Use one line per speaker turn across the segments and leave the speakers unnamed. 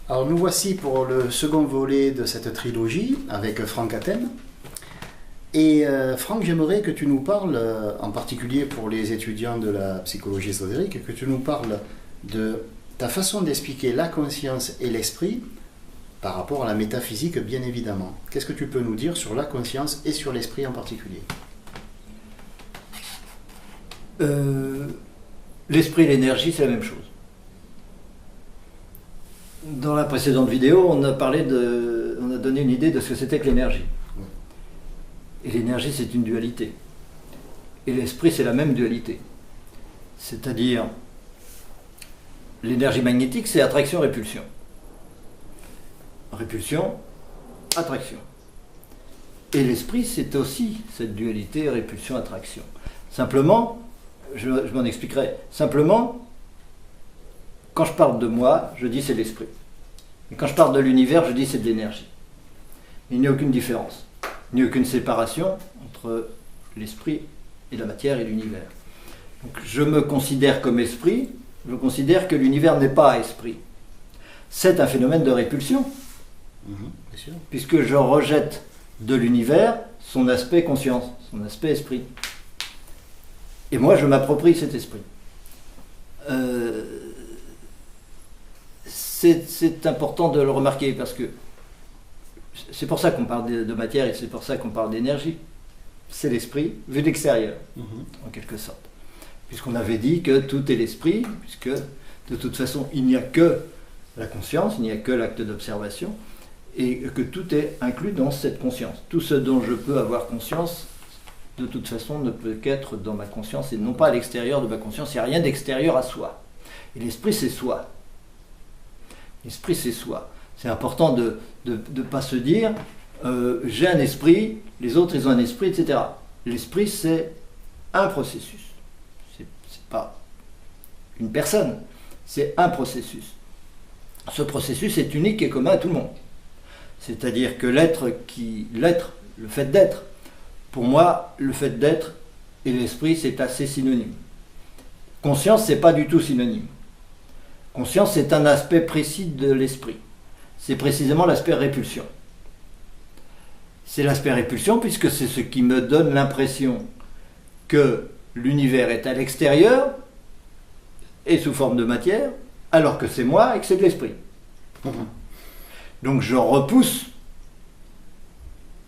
Alors nous voici pour le second volet de cette trilogie avec Franck Athènes. Et Franck, j'aimerais que tu nous parles, en particulier pour les étudiants de la psychologie ésotérique, que tu nous parles de ta façon d'expliquer la conscience et l'esprit par rapport à la métaphysique, bien évidemment. Qu'est-ce que tu peux nous dire sur la conscience et sur l'esprit en particulier?
L'esprit et l'énergie, c'est la même chose. Dans la précédente vidéo, on a donné une idée de ce que c'était que l'énergie. Et l'énergie, c'est une dualité. Et l'esprit, c'est la même dualité. C'est-à-dire, l'énergie magnétique, c'est attraction-répulsion. Répulsion, attraction. Et l'esprit, c'est aussi cette dualité répulsion-attraction. Simplement, je m'en expliquerai. Simplement, quand je parle de moi, je dis c'est l'esprit. Et quand je parle de l'univers, je dis c'est de l'énergie. Il n'y a aucune différence. Il n'y a aucune séparation entre l'esprit et la matière et l'univers. Donc je me considère comme esprit, je considère que l'univers n'est pas esprit. C'est un phénomène de répulsion.
Bien sûr.
Puisque je rejette de l'univers son aspect conscience, son aspect esprit. Et moi, je m'approprie cet esprit. C'est important de le remarquer parce que c'est pour ça qu'on parle de matière et c'est pour ça qu'on parle d'énergie. C'est l'esprit vu d'extérieur, en quelque sorte. Puisqu'on avait dit que tout est l'esprit, puisque de toute façon il n'y a que la conscience, il n'y a que l'acte d'observation, et que tout est inclus dans cette conscience. Tout ce dont je peux avoir conscience, de toute façon, ne peut qu'être dans ma conscience et non pas à l'extérieur de ma conscience. Il n'y a rien d'extérieur à soi. Et l'esprit, c'est soi. L'esprit, c'est soi. C'est important de ne pas se dire j'ai un esprit, les autres, ils ont un esprit, etc. L'esprit, c'est un processus. C'est pas une personne, c'est un processus. Ce processus est unique et commun à tout le monde. C'est-à-dire que l'être, le fait d'être, pour moi, le fait d'être et l'esprit, c'est assez synonyme. Conscience, c'est pas du tout synonyme. Conscience, c'est un aspect précis de l'esprit. C'est précisément l'aspect répulsion. C'est l'aspect répulsion puisque c'est ce qui me donne l'impression que l'univers est à l'extérieur et sous forme de matière, alors que c'est moi et que c'est de l'esprit. Donc je repousse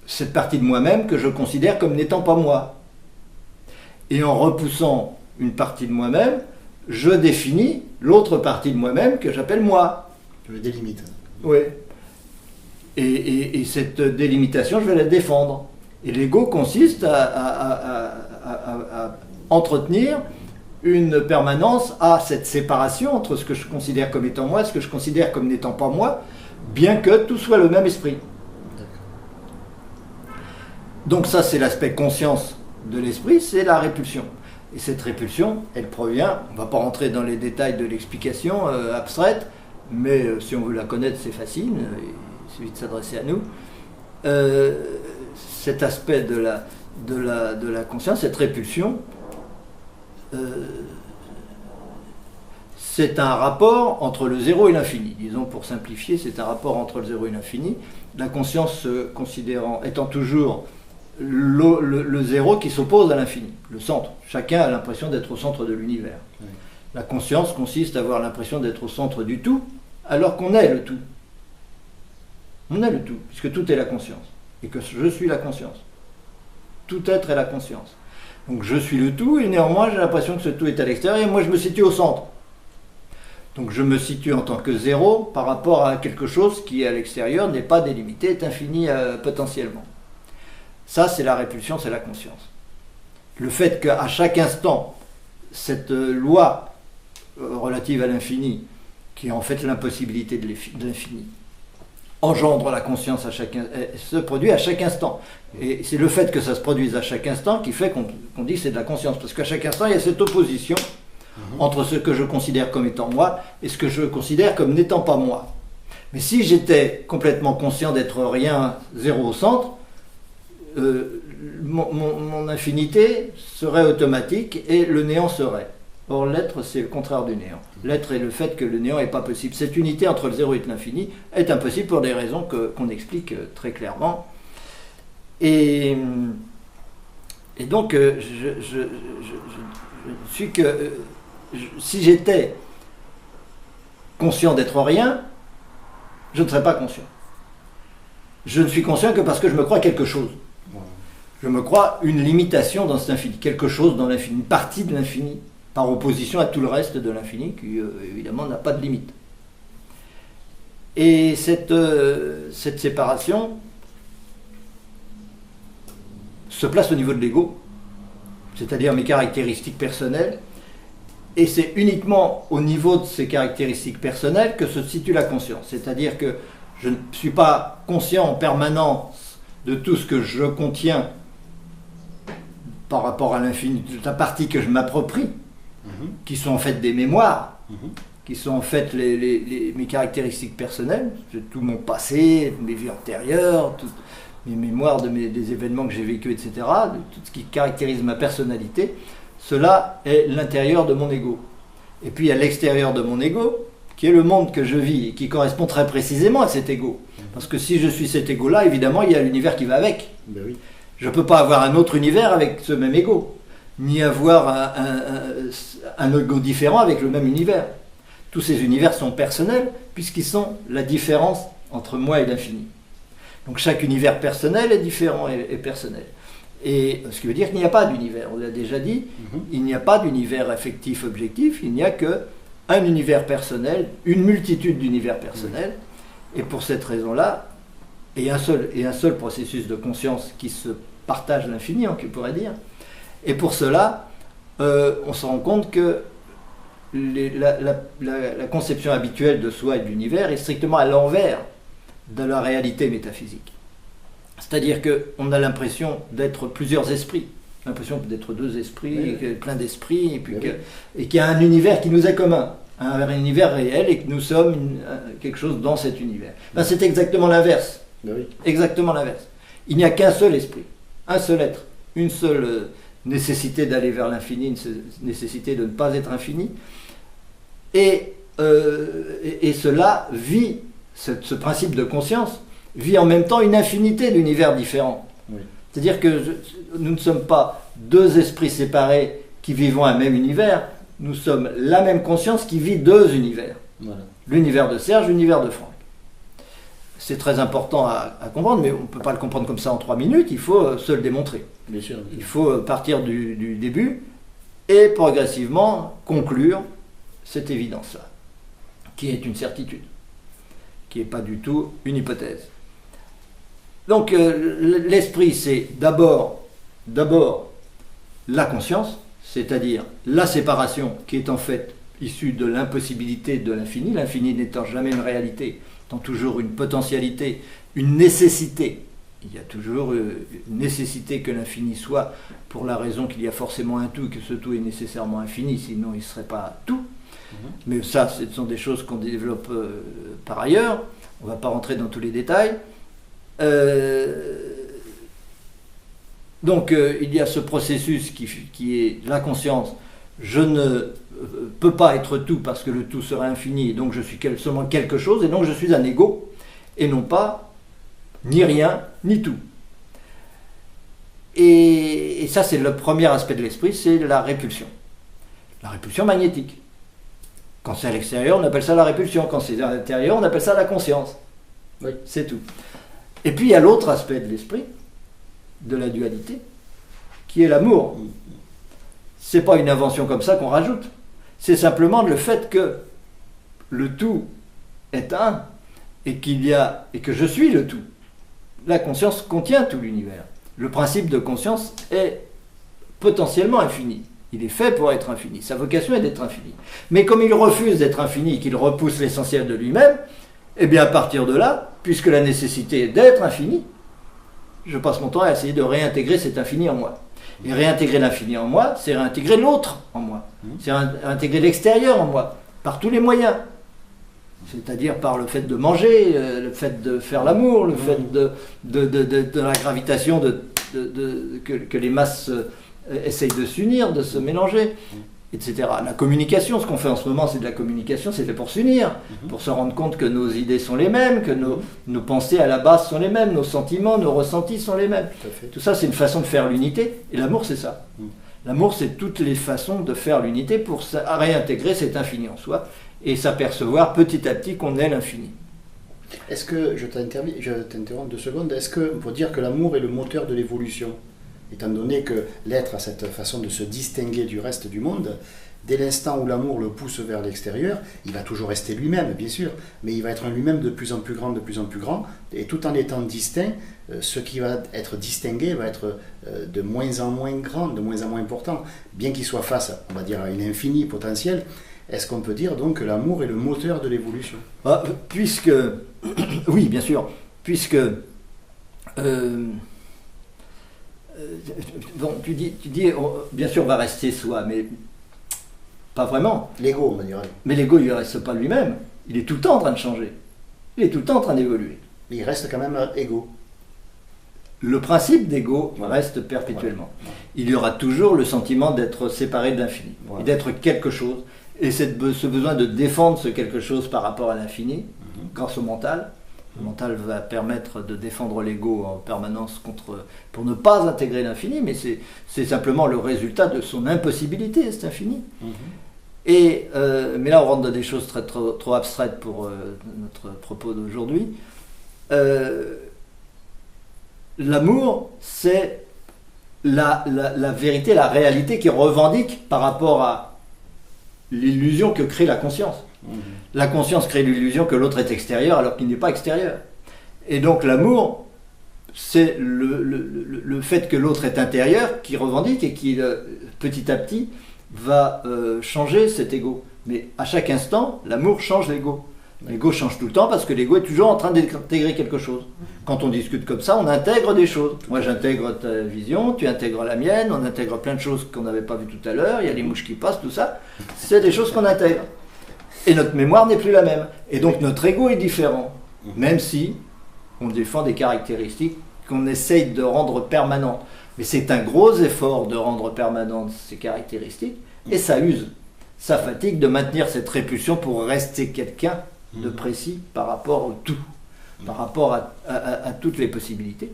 cette partie de moi-même que je considère comme n'étant pas moi. Et en repoussant une partie de moi-même, je définis l'autre partie de moi-même que j'appelle moi.
Tu le délimites.
Oui. Et cette délimitation, je vais la défendre. Et l'ego consiste à entretenir une permanence à cette séparation entre ce que je considère comme étant moi et ce que je considère comme n'étant pas moi, bien que tout soit le même esprit. Donc ça, c'est l'aspect conscience de l'esprit, c'est la répulsion. Et cette répulsion, elle provient, on ne va pas rentrer dans les détails de l'explication abstraite, mais si on veut la connaître, c'est facile, il suffit de s'adresser à nous. Cet aspect de la conscience, cette répulsion, c'est un rapport entre le zéro et l'infini. Disons, pour simplifier, c'est un rapport entre le zéro et l'infini. La conscience étant toujours le zéro qui s'oppose à l'infini, le centre. Chacun a l'impression d'être au centre de l'univers. Oui. La conscience consiste à avoir l'impression d'être au centre du tout, alors qu'on est le tout. On est le tout, puisque tout est la conscience, et que je suis la conscience. Tout être est la conscience. Donc je suis le tout, et néanmoins j'ai l'impression que ce tout est à l'extérieur, et moi je me situe au centre. Donc je me situe en tant que zéro par rapport à quelque chose qui à l'extérieur n'est pas délimité, est infini potentiellement. Ça, c'est la répulsion, c'est la conscience. Le fait qu'à chaque instant, cette loi relative à l'infini, qui est en fait l'impossibilité de l'infini, engendre la conscience se produit à chaque instant. Et c'est le fait que ça se produise à chaque instant qui fait qu'on dit que c'est de la conscience. Parce qu'à chaque instant, il y a cette opposition entre ce que je considère comme étant moi et ce que je considère comme n'étant pas moi. Mais si j'étais complètement conscient d'être rien, zéro au centre, mon infinité serait automatique et le néant serait. Or, l'être, c'est le contraire du néant. L'être est le fait que le néant n'est pas possible. Cette unité entre le zéro et l'infini est impossible pour des raisons qu'on explique très clairement. Et donc, si j'étais conscient d'être rien, je ne serais pas conscient. Je ne suis conscient que parce que je me crois quelque chose. Je me crois une limitation dans cet infini, quelque chose dans l'infini, une partie de l'infini, par opposition à tout le reste de l'infini qui, évidemment, n'a pas de limite. Et cette séparation se place au niveau de l'ego, c'est-à-dire mes caractéristiques personnelles, et c'est uniquement au niveau de ces caractéristiques personnelles que se situe la conscience. C'est-à-dire que je ne suis pas conscient en permanence de tout ce que je contiens par rapport à l'infini, toute la partie que je m'approprie, qui sont en fait des mémoires, qui sont en fait mes caractéristiques personnelles, tout mon passé, mes vies antérieures, toutes mes mémoires des événements que j'ai vécus, etc., tout ce qui caractérise ma personnalité. Cela est l'intérieur de mon ego. Et puis il y a l'extérieur de mon ego, qui est le monde que je vis, et qui correspond très précisément à cet ego. Parce que si je suis cet ego-là, évidemment, il y a l'univers qui va avec.
Ben oui.
Je ne peux pas avoir un autre univers avec ce même ego, ni avoir un ego différent avec le même univers. Tous ces univers sont personnels, puisqu'ils sont la différence entre moi et l'infini. Donc chaque univers personnel est différent et personnel. Et ce qui veut dire qu'il n'y a pas d'univers, on l'a déjà dit, il n'y a pas d'univers affectif objectif, il n'y a qu'un univers personnel, une multitude d'univers personnels, et pour cette raison-là, et un seul processus de conscience qui se partage l'infini, on pourrait dire, et pour cela, on se rend compte que la conception habituelle de soi et de l'univers est strictement à l'envers de la réalité métaphysique. C'est-à-dire qu'on a l'impression d'être plusieurs esprits, l'impression d'être deux esprits, plein d'esprits, et qu'il y a un univers qui nous est commun, un univers réel, et que nous sommes quelque chose dans cet univers. Ben, c'est exactement l'inverse. Exactement l'inverse. Il n'y a qu'un seul esprit, un seul être, une seule nécessité d'aller vers l'infini, une nécessité de ne pas être infini, et cela vit, ce principe de conscience, vit en même temps une infinité d'univers différents. Oui. C'est-à-dire que nous ne sommes pas deux esprits séparés qui vivons un même univers, nous sommes la même conscience qui vit deux univers. Voilà. L'univers de Serge, l'univers de Franck. C'est très important à comprendre, mais on ne peut pas le comprendre comme ça en 3 minutes, il faut se le démontrer.
Bien sûr.
Il faut partir du début et progressivement conclure cette évidence-là, qui est une certitude, qui n'est pas du tout une hypothèse. Donc l'esprit, c'est d'abord la conscience, c'est-à-dire la séparation qui est en fait issue de l'impossibilité de l'infini, l'infini n'étant jamais une réalité, étant toujours une potentialité, une nécessité. Il y a toujours une nécessité que l'infini soit, pour la raison qu'il y a forcément un tout, que ce tout est nécessairement infini, sinon il ne serait pas tout. Mais ça, ce sont des choses qu'on développe par ailleurs, on ne va pas rentrer dans tous les détails. Donc il y a ce processus qui est la conscience. Je ne peux pas être tout parce que le tout serait infini, donc je suis seulement quelque chose, et donc je suis un ego, et non pas ni rien, ni tout. Et ça, c'est le premier aspect de l'esprit, c'est la répulsion. La répulsion magnétique. Quand c'est à l'extérieur, on appelle ça la répulsion. Quand c'est à l'intérieur, on appelle ça la conscience. Oui. C'est tout. Et puis il y a l'autre aspect de l'esprit, de la dualité, qui est l'amour. C'est pas une invention comme ça qu'on rajoute. C'est simplement le fait que le tout est un, et que je suis le tout. La conscience contient tout l'univers. Le principe de conscience est potentiellement infini. Il est fait pour être infini. Sa vocation est d'être infini. Mais comme il refuse d'être infini et qu'il repousse l'essentiel de lui-même, eh bien à partir de là, puisque la nécessité d'être infini, je passe mon temps à essayer de réintégrer cet infini en moi. Et réintégrer l'infini en moi, c'est réintégrer l'autre en moi. C'est réintégrer l'extérieur en moi, par tous les moyens. C'est-à-dire par le fait de manger, le fait de faire l'amour, le fait de la gravitation, que les masses essayent de s'unir, de se mélanger, etc. La communication, ce qu'on fait en ce moment, c'est de la communication, c'est fait pour s'unir, pour se rendre compte que nos idées sont les mêmes, que nos pensées à la base sont les mêmes, nos sentiments, nos ressentis sont les mêmes. Tout ça, c'est une façon de faire l'unité, et l'amour, c'est ça. L'amour, c'est toutes les façons de faire l'unité pour réintégrer cet infini en soi, et s'apercevoir petit à petit qu'on est l'infini.
Est-ce que, je t'interromps 2 secondes, est-ce qu'on peut dire que l'amour est le moteur de l'évolution ? Étant donné que l'être a cette façon de se distinguer du reste du monde, dès l'instant où l'amour le pousse vers l'extérieur, il va toujours rester lui-même, bien sûr, mais il va être un lui-même de plus en plus grand, et tout en étant distinct, ce qui va être distingué va être de moins en moins grand, de moins en moins important, bien qu'il soit face, on va dire, à une infinie potentielle. Est-ce qu'on peut dire donc que l'amour est le moteur de l'évolution ?
Puisque, oui, bien sûr, puisque, bon, tu dis bien sûr, on va rester soi, mais pas vraiment.
L'ego, on va dire.
Mais l'ego, il ne reste pas lui-même, il est tout le temps en train de changer, il est tout le temps en train d'évoluer.
Mais il reste quand même égo.
Le principe d'ego reste perpétuellement. Il y aura toujours le sentiment d'être séparé de l'infini, et d'être quelque chose. Et ce besoin de défendre ce quelque chose par rapport à l'infini, grâce au mental. Le mental va permettre de défendre l'ego en permanence pour ne pas intégrer l'infini, mais c'est simplement le résultat de son impossibilité, cet infini. Mais là, on rentre dans des choses trop abstraites pour notre propos d'aujourd'hui. L'amour, c'est la vérité, la réalité qui revendique par rapport à l'illusion que crée la conscience. La conscience crée l'illusion que l'autre est extérieur alors qu'il n'est pas extérieur. Et donc l'amour, c'est le fait que l'autre est intérieur qui revendique et qui petit à petit va changer cet ego. Mais à chaque instant, l'amour change l'ego. L'ego change tout le temps parce que l'ego est toujours en train d'intégrer quelque chose. Quand on discute comme ça, on intègre des choses. Moi, j'intègre ta vision, tu intègres la mienne, on intègre plein de choses qu'on n'avait pas vues tout à l'heure, il y a les mouches qui passent, tout ça. C'est des choses qu'on intègre. Et notre mémoire n'est plus la même. Et donc notre ego est différent, même si on défend des caractéristiques qu'on essaye de rendre permanentes. Mais c'est un gros effort de rendre permanentes ces caractéristiques, et ça use. Ça fatigue de maintenir cette répulsion pour rester quelqu'un de précis par rapport au tout, par rapport à toutes les possibilités.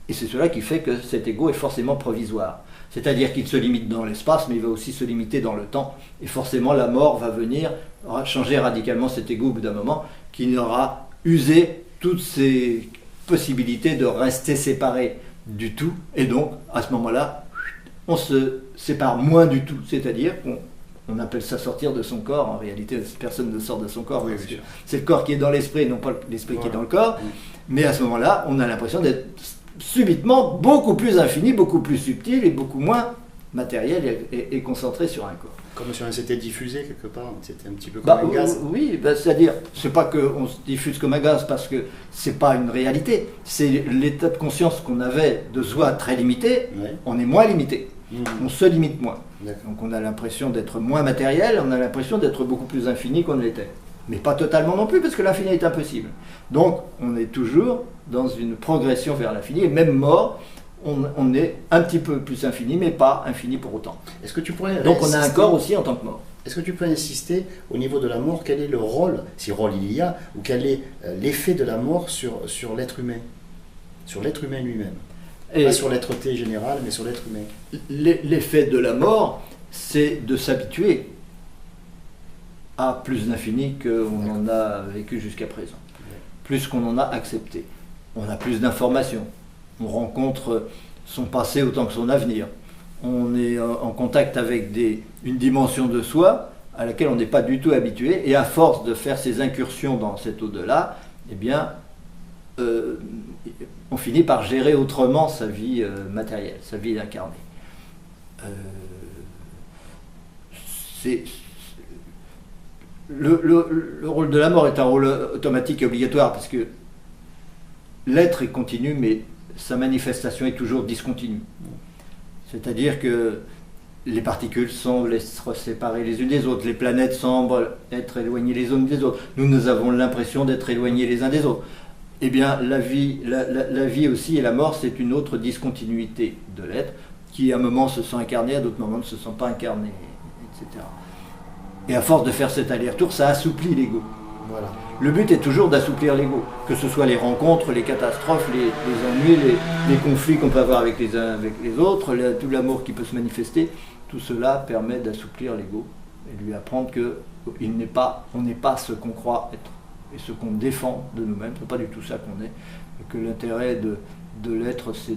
Et c'est cela qui fait que cet ego est forcément provisoire. C'est-à-dire qu'il se limite dans l'espace, mais il va aussi se limiter dans le temps. Et forcément, la mort va venir changer radicalement cet ego au bout d'un moment, qui aura usé toutes ces possibilités de rester séparé du tout. Et donc, à ce moment-là, on se sépare moins du tout. C'est-à-dire qu'on appelle ça sortir de son corps. En réalité, personne ne sort de son corps. C'est le corps qui est dans l'esprit, non pas l'esprit qui est dans le corps. Mais à ce moment-là, on a l'impression d'être subitement beaucoup plus infini, beaucoup plus subtil et beaucoup moins matériel et concentré sur un corps.
Comme si on s'était diffusé quelque part, c'était un petit peu comme un gaz.
Oui, c'est-à-dire, c'est pas qu'on se diffuse comme un gaz parce que c'est pas une réalité, c'est l'état de conscience qu'on avait de soi très limité, on est moins limité, on se limite moins. Donc on a l'impression d'être moins matériel, on a l'impression d'être beaucoup plus infini qu'on ne l'était. Mais pas totalement non plus, parce que l'infini est impossible. Donc, on est toujours dans une progression vers l'infini, et même mort, on est un petit peu plus infini, mais pas infini pour autant.
Est-ce que tu pourrais
Donc, on a un corps aussi en tant que mort.
Est-ce que tu peux insister au niveau de la mort, quel est le rôle, si rôle il y a, ou quel est l'effet de la mort sur l'être humain, sur l'être humain lui-même? Pas sur l'être-té général, mais sur l'être humain.
L'effet de la mort, c'est de s'habituer à plus d'infini qu'on en a vécu jusqu'à présent, plus qu'on en a accepté. On a plus d'informations, on rencontre son passé autant que son avenir, on est en contact avec une dimension de soi à laquelle on n'est pas du tout habitué, et à force de faire ces incursions dans cet au-delà, eh bien, on finit par gérer autrement sa vie matérielle, sa vie incarnée. Le rôle de la mort est un rôle automatique et obligatoire, parce que l'être est continu, mais sa manifestation est toujours discontinue. C'est-à-dire que les particules semblent être séparées les unes des autres, les planètes semblent être éloignées les unes des autres. Nous avons l'impression d'être éloignés les uns des autres. Eh bien, la vie aussi et la mort, c'est une autre discontinuité de l'être qui, à un moment, se sent incarné, à d'autres moments, ne se sent pas incarné, etc. Et à force de faire cet aller-retour, ça assouplit l'ego.
Voilà.
Le but est toujours d'assouplir l'ego, que ce soit les rencontres, les catastrophes, les ennuis, les conflits qu'on peut avoir avec les uns avec les autres, tout l'amour qui peut se manifester, tout cela permet d'assouplir l'ego et lui apprendre qu'on n'est pas ce qu'on croit être et ce qu'on défend de nous-mêmes, c'est pas du tout ça qu'on est, et que l'intérêt de l'être c'est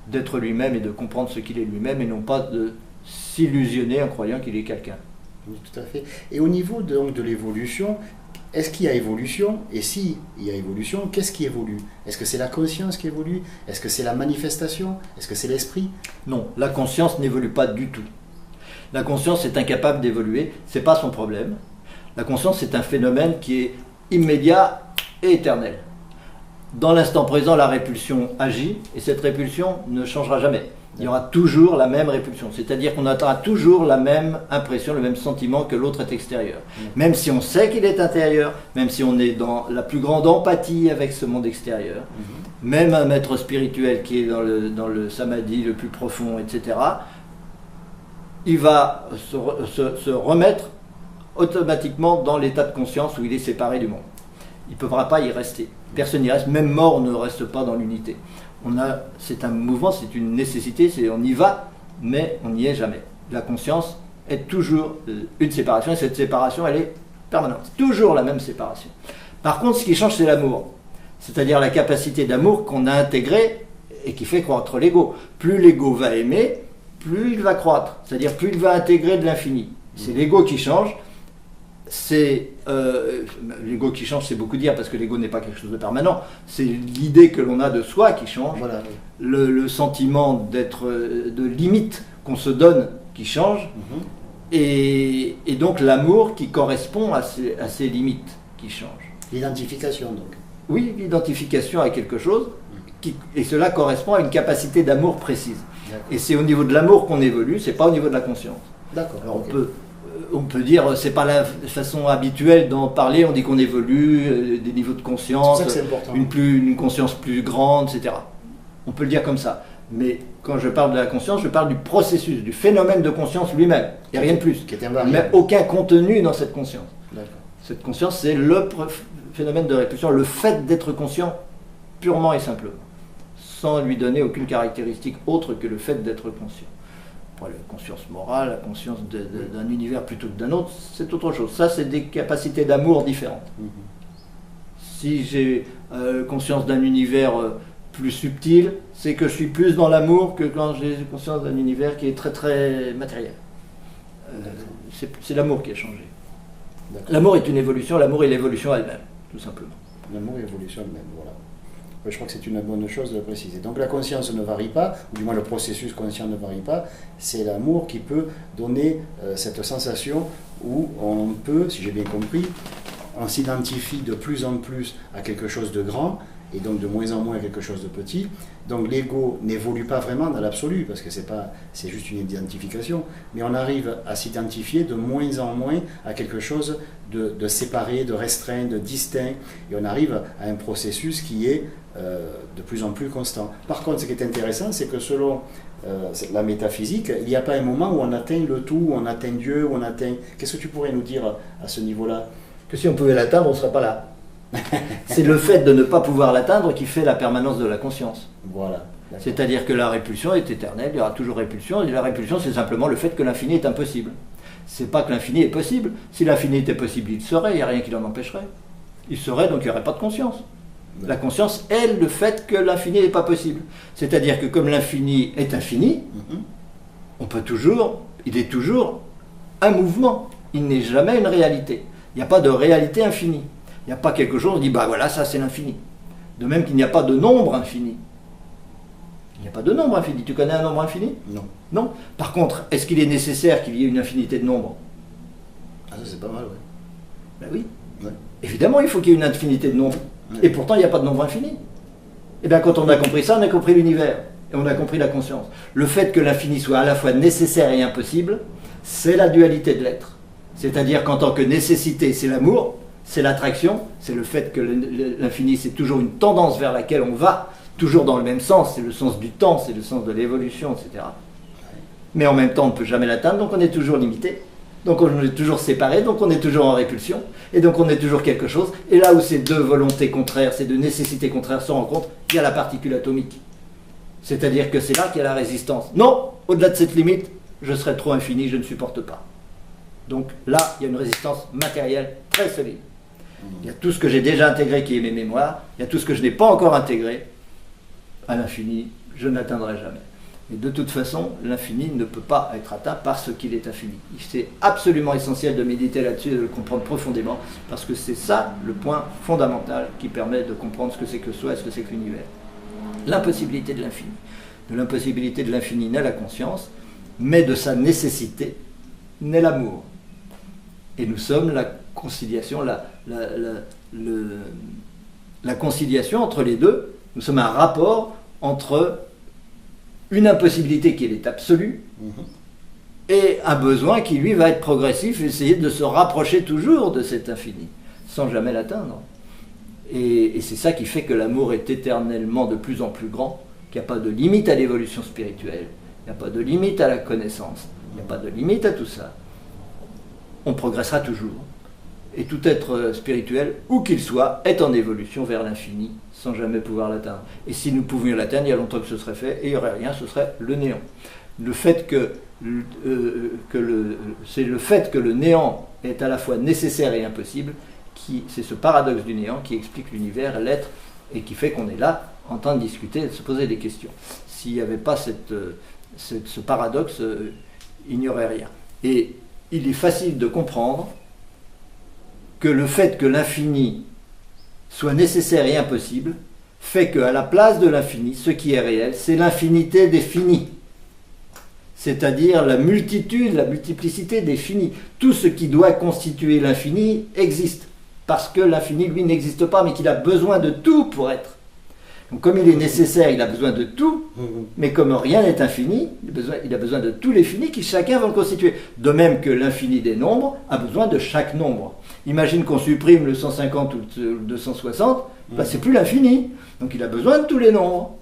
d'être lui-même et de comprendre ce qu'il est lui-même et non pas de s'illusionner en croyant qu'il est quelqu'un.
Oui, tout à fait. Et au niveau donc de l'évolution, est-ce qu'il y a évolution? Et si il y a évolution, qu'est-ce qui évolue? Est-ce que c'est la conscience qui évolue? Est-ce que c'est la manifestation? Est-ce que c'est l'esprit?
Non, la conscience n'évolue pas du tout. La conscience est incapable d'évoluer, c'est pas son problème. La conscience est un phénomène qui est immédiat et éternel. Dans l'instant présent, la répulsion agit et cette répulsion ne changera jamais. Il y aura toujours la même répulsion, c'est-à-dire qu'on aura toujours la même impression, le même sentiment que l'autre est extérieur. Même si on sait qu'il est intérieur, même si on est dans la plus grande empathie avec ce monde extérieur, même un maître spirituel qui est dans le samadhi le plus profond, etc., il va se remettre automatiquement dans l'état de conscience où il est séparé du monde. Il ne pourra pas y rester. Personne n'y reste, même mort ne reste pas dans l'unité. C'est un mouvement, c'est une nécessité, on y va, mais on n'y est jamais. La conscience est toujours une séparation, et cette séparation, elle est permanente. C'est toujours la même séparation. Par contre, ce qui change, c'est l'amour. C'est-à-dire la capacité d'amour qu'on a intégrée et qui fait croître l'ego. Plus l'ego va aimer, plus il va croître. C'est-à-dire plus il va intégrer de l'infini. C'est l'ego qui change. L'ego qui change, c'est beaucoup dire, parce que l'ego n'est pas quelque chose de permanent. C'est l'idée que l'on a de soi qui change, voilà. Le sentiment de limite qu'on se donne qui change, et donc l'amour qui correspond à ces limites qui changent.
L'identification donc.
Oui, l'identification à quelque chose, et cela correspond à une capacité d'amour précise. Et c'est au niveau de l'amour qu'on évolue, c'est pas au niveau de la conscience.
D'accord.
Alors on peut dire, c'est pas la façon habituelle d'en parler, on dit qu'on évolue, des niveaux de conscience, une conscience plus grande, etc. On peut le dire comme ça. Mais quand je parle de la conscience, je parle du processus, du phénomène de conscience lui-même. Il n'y a rien de plus. Mais aucun contenu dans cette conscience. Cette conscience, c'est le phénomène de répulsion, le fait d'être conscient purement et simplement, sans lui donner aucune caractéristique autre que le fait d'être conscient. La conscience morale, la conscience d'un univers plutôt que d'un autre, c'est autre chose. Ça, c'est des capacités d'amour différentes. Si j'ai conscience d'un univers plus subtil, c'est que je suis plus dans l'amour que quand j'ai conscience d'un univers qui est très très matériel. C'est l'amour qui a changé. L'amour est une évolution, l'amour est l'évolution elle-même, tout simplement.
L'amour est l'évolution elle-même, voilà. Je crois que c'est une bonne chose de le préciser. Donc la conscience ne varie pas, ou du moins le processus conscient ne varie pas, c'est l'amour qui peut donner cette sensation où on peut, si j'ai bien compris, on s'identifie de plus en plus à quelque chose de grand, et donc de moins en moins à quelque chose de petit. Donc l'ego n'évolue pas vraiment dans l'absolu, parce que c'est juste une identification, mais on arrive à s'identifier de moins en moins à quelque chose de séparé, de restreint, de distinct, et on arrive à un processus qui est de plus en plus constant. Par contre, ce qui est intéressant, c'est que selon la métaphysique, il n'y a pas un moment où on atteint le tout, où on atteint Dieu, où on atteint... Qu'est-ce que tu pourrais nous dire à ce niveau-là?
Que si on pouvait l'atteindre, on ne serait pas là. C'est le fait de ne pas pouvoir l'atteindre qui fait la permanence de la conscience.
Voilà.
C'est-à-dire que la répulsion est éternelle, il y aura toujours répulsion, et la répulsion, c'est simplement le fait que l'infini est impossible. C'est pas que l'infini est possible. Si l'infini était possible, il serait, il n'y a rien qui l'en empêcherait. Il serait, donc il n'y aurait pas de conscience. La conscience est le fait que l'infini n'est pas possible. C'est-à-dire que comme l'infini est infini, on peut toujours, il est toujours un mouvement. Il n'est jamais une réalité. Il n'y a pas de réalité infinie. Il n'y a pas quelque chose, on dit, bah voilà, ça c'est l'infini. De même qu'il n'y a pas de nombre infini. Il n'y a pas de nombre infini. Tu connais un nombre infini?
Non.
Non. Par contre, est-ce qu'il est nécessaire qu'il y ait une infinité de nombres?
Ah, ça c'est pas mal, oui.
Ben oui.
Ouais.
Évidemment, il faut qu'il y ait une infinité de nombres. Ouais. Et pourtant, il n'y a pas de nombre infini. Et bien quand on a compris ça, on a compris l'univers. Et on a compris la conscience. Le fait que l'infini soit à la fois nécessaire et impossible, c'est la dualité de l'être. C'est-à-dire qu'en tant que nécessité, c'est l'amour, c'est l'attraction, c'est le fait que l'infini, c'est toujours une tendance vers laquelle on va, toujours dans le même sens, c'est le sens du temps, c'est le sens de l'évolution, etc. Mais en même temps, on ne peut jamais l'atteindre, donc on est toujours limité. Donc on est toujours séparé, donc on est toujours en répulsion, et donc on est toujours quelque chose. Et là où ces deux volontés contraires, ces deux nécessités contraires se rencontrent, il y a la particule atomique. C'est-à-dire que c'est là qu'il y a la résistance. Non, au-delà de cette limite, je serai trop infini, je ne supporte pas. Donc là, il y a une résistance matérielle très solide. Il y a tout ce que j'ai déjà intégré qui est mes mémoires, il y a tout ce que je n'ai pas encore intégré. À l'infini, je n'atteindrai jamais. Et de toute façon, l'infini ne peut pas être atteint parce qu'il est infini. C'est absolument essentiel de méditer là-dessus et de le comprendre profondément, parce que c'est ça le point fondamental qui permet de comprendre ce que c'est que soi et ce que c'est que l'univers. L'impossibilité de l'infini. De l'impossibilité de l'infini naît la conscience, mais de sa nécessité naît l'amour. Et nous sommes la conciliation, la conciliation entre les deux. Nous sommes un rapport entre une impossibilité qui est absolue et un besoin qui, lui, va être progressif, essayer de se rapprocher toujours de cet infini, sans jamais l'atteindre. Et c'est ça qui fait que l'amour est éternellement de plus en plus grand, qu'il n'y a pas de limite à l'évolution spirituelle, il n'y a pas de limite à la connaissance, il n'y a pas de limite à tout ça. On progressera toujours. Et tout être spirituel, où qu'il soit, est en évolution vers l'infini, sans jamais pouvoir l'atteindre. Et si nous pouvions l'atteindre, il y a longtemps que ce serait fait, et il n'y aurait rien, ce serait le néant. Le fait c'est le fait que le néant est à la fois nécessaire et impossible, c'est ce paradoxe du néant qui explique l'univers, l'être, et qui fait qu'on est là, en train de discuter, de se poser des questions. S'il n'y avait pas ce paradoxe, il n'y aurait rien. Et il est facile de comprendre que le fait que l'infini soit nécessaire et impossible fait qu'à la place de l'infini, ce qui est réel, c'est l'infinité des finis. C'est-à-dire la multitude, la multiplicité des finis. Tout ce qui doit constituer l'infini existe. Parce que l'infini, lui, n'existe pas, mais qu'il a besoin de tout pour être. Donc comme il est nécessaire, il a besoin de tout, mais comme rien n'est infini, il a besoin de tous les finis qui chacun va le constituer. De même que l'infini des nombres a besoin de chaque nombre. Imagine qu'on supprime le 150 ou le 260, ben c'est plus l'infini. Donc il a besoin de tous les nombres.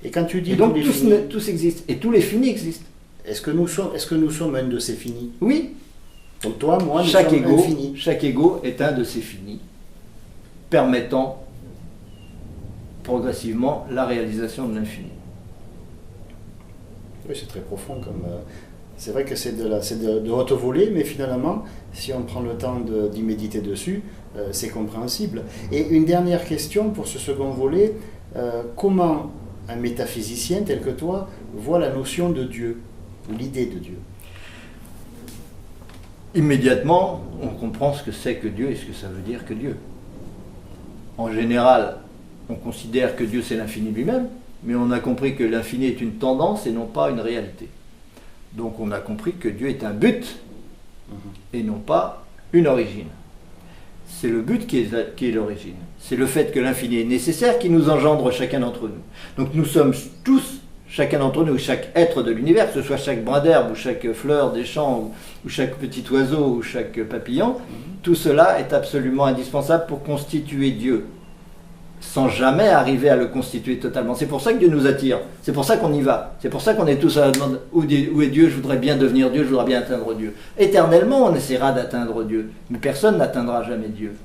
Et quand tu dis
et donc tous existent, et tous les finis existent.
Est-ce que nous sommes un de ces finis?
Oui.
Donc toi, moi, nous sommes infinis.
Chaque ego est un de ces finis, permettant progressivement la réalisation de l'infini.
Oui, c'est très profond. C'est vrai que c'est de haute volée, mais finalement, si on prend le temps d'y méditer dessus, c'est compréhensible. Et une dernière question pour ce second volet, comment un métaphysicien tel que toi voit la notion de Dieu, ou l'idée de Dieu?
Immédiatement, on comprend ce que c'est que Dieu et ce que ça veut dire que Dieu. En général, on considère que Dieu c'est l'infini lui-même, mais on a compris que l'infini est une tendance et non pas une réalité. Donc on a compris que Dieu est un but et non pas une origine. C'est le but qui est l'origine. C'est le fait que l'infini est nécessaire qui nous engendre chacun d'entre nous. Donc nous sommes tous, chacun d'entre nous, chaque être de l'univers, que ce soit chaque brin d'herbe ou chaque fleur des champs ou chaque petit oiseau ou chaque papillon, tout cela est absolument indispensable pour constituer Dieu, sans jamais arriver à le constituer totalement. C'est pour ça que Dieu nous attire, c'est pour ça qu'on y va, c'est pour ça qu'on est tous à la demande, où est Dieu, je voudrais bien devenir Dieu, je voudrais bien atteindre Dieu. Éternellement, on essaiera d'atteindre Dieu, mais personne n'atteindra jamais Dieu.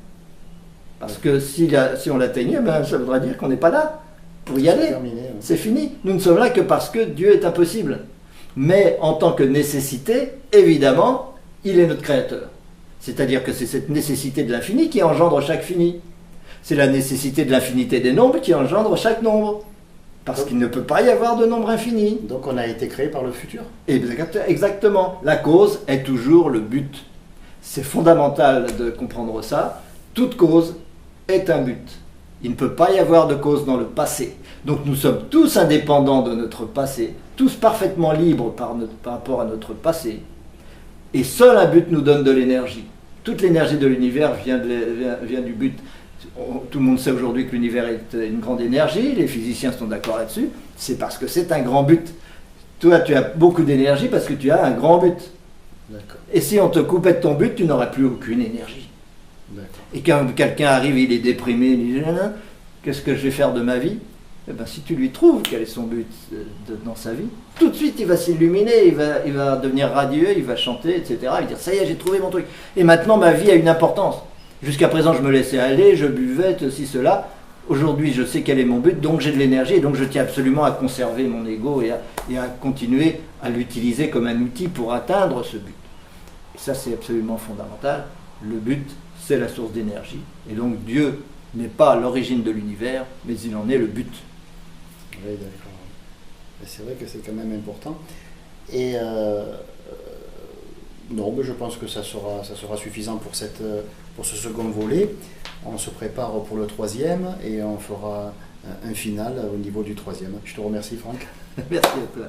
Parce que si on l'atteignait, ben, ça voudrait dire qu'on n'est pas là pour y aller. C'est fini. Nous ne sommes là que parce que Dieu est impossible. Mais en tant que nécessité, évidemment, il est notre créateur. C'est-à-dire que c'est cette nécessité de l'infini qui engendre chaque fini. C'est la nécessité de l'infinité des nombres qui engendre chaque nombre. Parce qu'il ne peut pas y avoir de nombre infini.
Donc on a été créé par le futur.
Exactement. La cause est toujours le but. C'est fondamental de comprendre ça. Toute cause est un but. Il ne peut pas y avoir de cause dans le passé. Donc nous sommes tous indépendants de notre passé, tous parfaitement libres par rapport à notre passé. Et seul un but nous donne de l'énergie. Toute l'énergie de l'univers vient du but. Tout le monde sait aujourd'hui que l'univers est une grande énergie, les physiciens sont d'accord là-dessus, c'est parce que c'est un grand but. Toi, tu as beaucoup d'énergie parce que tu as un grand but. Et si on te coupait de ton but, tu n'aurais plus aucune énergie. Et quand quelqu'un arrive, il est déprimé, il dit « Qu'est-ce que je vais faire de ma vie ?» Eh bien, si tu lui trouves quel est son but dans sa vie, tout de suite il va s'illuminer, il va devenir radieux, il va chanter, etc. Il va dire « Ça y est, j'ai trouvé mon truc. Et maintenant ma vie a une importance. Jusqu'à présent, je me laissais aller, je buvais, ceci, cela. Aujourd'hui, je sais quel est mon but, donc j'ai de l'énergie, et donc je tiens absolument à conserver mon ego et à continuer à l'utiliser comme un outil pour atteindre ce but. » Et ça, c'est absolument fondamental. Le but, c'est la source d'énergie. Et donc Dieu n'est pas l'origine de l'univers, mais il en est le but.
Oui, d'accord. C'est vrai que c'est quand même important. Et non, mais je pense que ça sera suffisant pour ce second volet. On se prépare pour le troisième et on fera un final au niveau du troisième. Je te remercie, Franck.
Merci à toi.